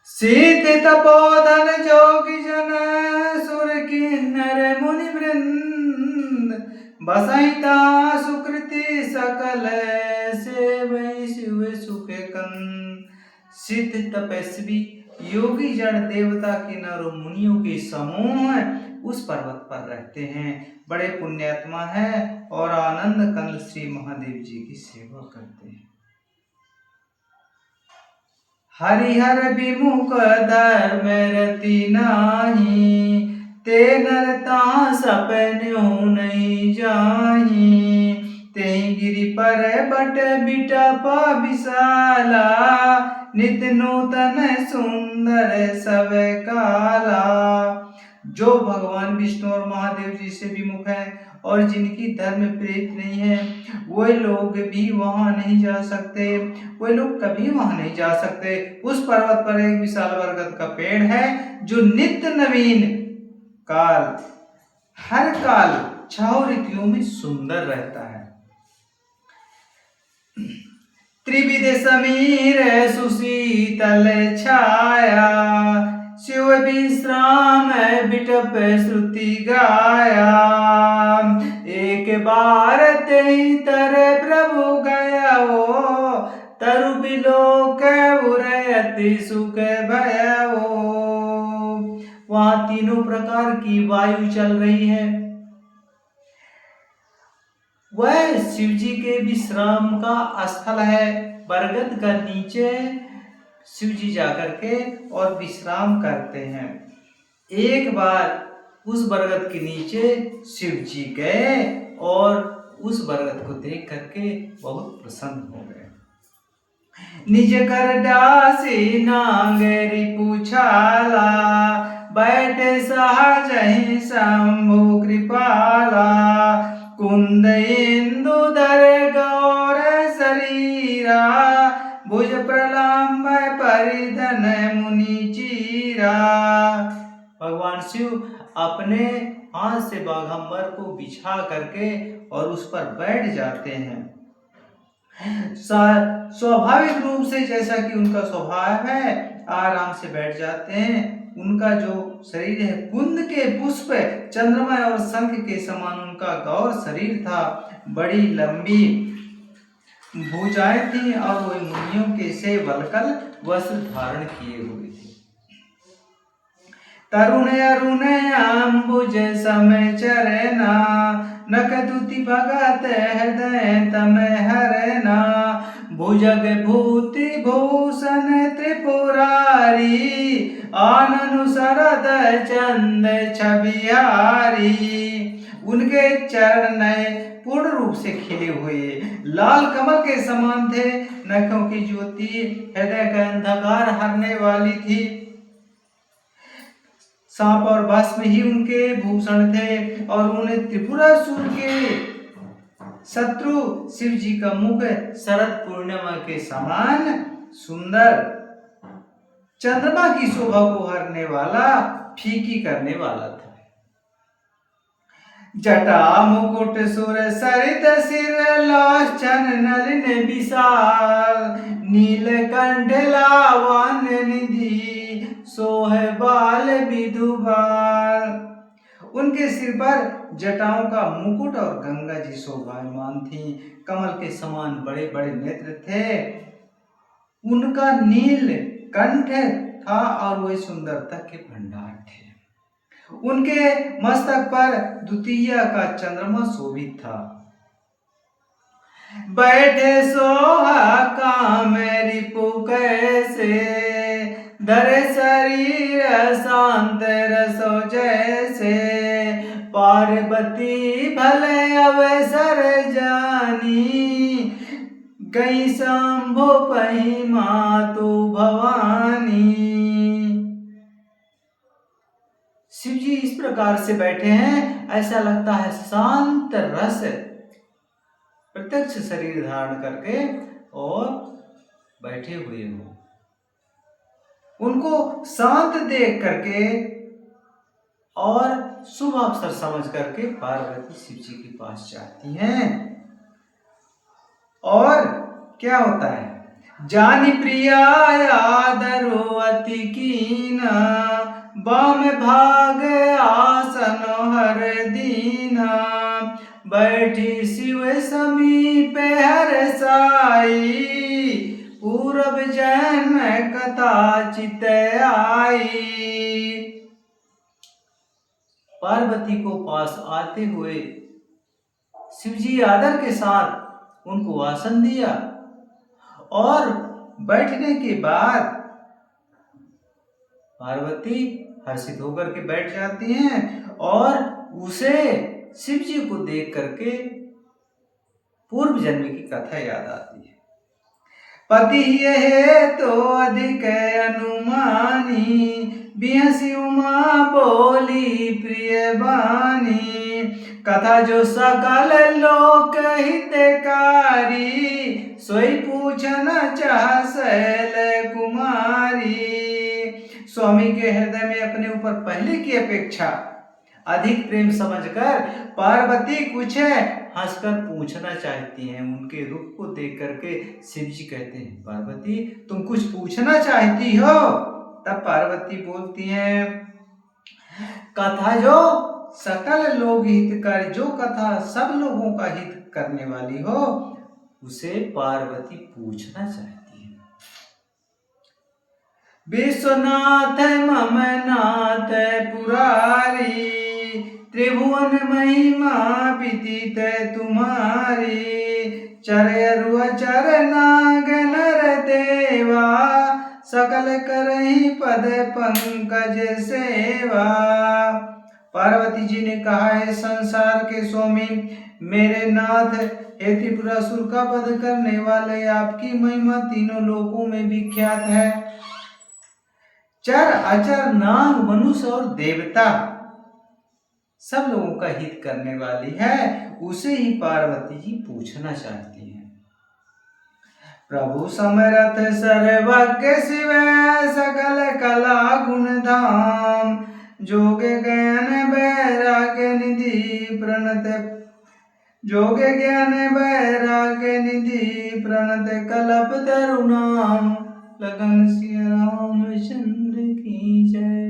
शीत तपोधन जोगी जन सुर किन्नर मुनि वृंद बसैता सुकृति सकल सेवै शिव सुख कंद। सिद्ध तपस्वी योगी जन देवता के नर और मुनियों के समूह उस पर्वत पर रहते हैं, बड़े पुण्यात्मा है और आनंद कंद श्री महादेव जी की सेवा करते हैं। हरिहर विमुख धर्म रति नाही, ते नरता सपन्यो नहीं जाही। ते गिरि पर बट बिटपा विशाला, नित नूतन सुंदर सब काला। जो भगवान विष्णु और महादेव जी से विमुख है और जिनकी धर्म प्रीत नहीं है, वे लोग भी वहां नहीं जा सकते, वे लोग कभी वहां नहीं जा सकते। उस पर्वत पर एक विशाल बरगद का पेड़ है जो नित्य नवीन काल हर काल 6 ऋतुओं में सुंदर रहता है। त्रिविध समीर सुशीतल छाया, शिव विश्राम बिटप श्रुति गाया। एक बार तेई तर प्रभु गया हो, तरु बिलोक उरयति सुख भयो। वहां तीनों प्रकार की वायु चल रही है। वह शिव जी के विश्राम का स्थल है। बरगद का नीचे शिव जी जाकर के और विश्राम करते हैं। एक बार उस बरगद के नीचे शिव जी गए और उस बरगद को देख करके बहुत प्रसन्न हो गए। निज कर दासी नागरी पूछाला, बैठे सहज ही शंभु कृपाला। कुंद इंदुधर गौर शरीरा, भुज प्रलंब परिधन मुनि चीरा। भगवान शिव अपने हाथ से बाघंबर को बिछा करके और उस पर बैठ जाते हैं। स्वाभाविक रूप से जैसा कि उनका स्वभाव है, आराम से बैठ जाते हैं। उनका जो शरीर है कुंद के पुष्प, चंद्रमा और शंख के समान उनका गौर शरीर था। बड़ी लंबी भुजाएं थी और वे मुनियों के से वलकल वस्त्र धारण किए हुए थे। तरुण अरुण अंबुज समय चरना, नक दुति भगत हृदय तम हरना। भुजग भूति भूषण त्रिपुरारी, आननु शरद चंद छबिहारी। उनके चरण पूर्ण रूप से खिले हुए लाल कमल के समान थे। नखों की ज्योति हृदय का अंधकार हरने वाली थी। सांप और भस्म ही उनके भूषण थे और उन्हें त्रिपुरासुर के शत्रु शिव जी का मुख शरद पूर्णिमा के समान सुंदर, चंद्रमा की शोभा को हरने वाला, फीकी करने वाला था। जटा मुकुट सुर सरित सिर लाछन नलिन विशाल, नीलकंठ लावण्य निधि सोह बाल विधुबाल। उनके सिर पर जटाओं का मुकुट और गंगा जी शोभायमान थी। कमल के समान बड़े बड़े नेत्र थे। उनका नील कंठ था और वे सुंदरता के भंडार थे। उनके मस्तक पर द्वितीय का चंद्रमा शोभित था। बैठे सोहा काम रिपु कैसे, धरे शरीर शांत रसो जैसे। पार्वती भले अवसर जानी, गई शंभु पही मातु भवानी। शिव जी इस प्रकार से बैठे हैं, ऐसा लगता है शांत रस प्रत्यक्ष शरीर धारण करके और बैठे हुए हो। उनको शांत देख करके और शुभ अवसर समझ करके पार्वती शिव जी के पास जाती हैं। और क्या होता है, जानी प्रिया आदरो अति कीना, बाम भाग आसन हर दीना, बैठी शिव समीप हर साई, पूरब जन्म कथा चित आई। पार्वती को पास आते हुए शिवजी आदर के साथ उनको आसन दिया और बैठने के बाद पार्वती हर्षित होकर के बैठ जाती हैं और उसे शिवजी को देख करके पूर्व जन्म की कथा याद आती है। पति ये तो अधिक अनुमानी, बिहसी उमा बोली प्रिय बानी, कथा जो सकल लोक हितकारी, सोई पूछना चाह शैल कुमारी। स्वामी के हृदय में अपने ऊपर पहले की अपेक्षा अधिक प्रेम समझकर पार्वती कुछ हंसकर पूछना चाहती हैं। उनके रूप को देख करके शिव जी कहते हैं, पार्वती तुम कुछ पूछना चाहती हो? तब पार्वती बोलती हैं, कथा जो सकल लोग हितकारी, जो कथा सब लोगों का हित करने वाली हो उसे पार्वती पूछना चाहती है। विश्वनाथ मम नाथ पुरारी, त्रिभुवन महिमा विदित तुम्हारी, चरयरु अचर नाग नर देवा, सकल करहि पद पंकज सेवा। पार्वती जी ने कहा, है संसार के स्वामी मेरे नाथ, हे त्रिपुरासुर का वध करने वाले, आपकी महिमा तीनों लोकों में विख्यात है। चर अचर नाग मनुष्य और देवता सब लोगों का हित करने वाली है, उसे ही पार्वती जी पूछना चाहती हैं। प्रभु समरथ सर्वज्ञ शिव, सकल कला गुण धाम, जोग ज्ञान वैराग्य निधि प्रणत, जोग ज्ञान वैराग्य निधि प्रणत, कल्प तरु नाम, लगन सिया रामचंद्र की जय।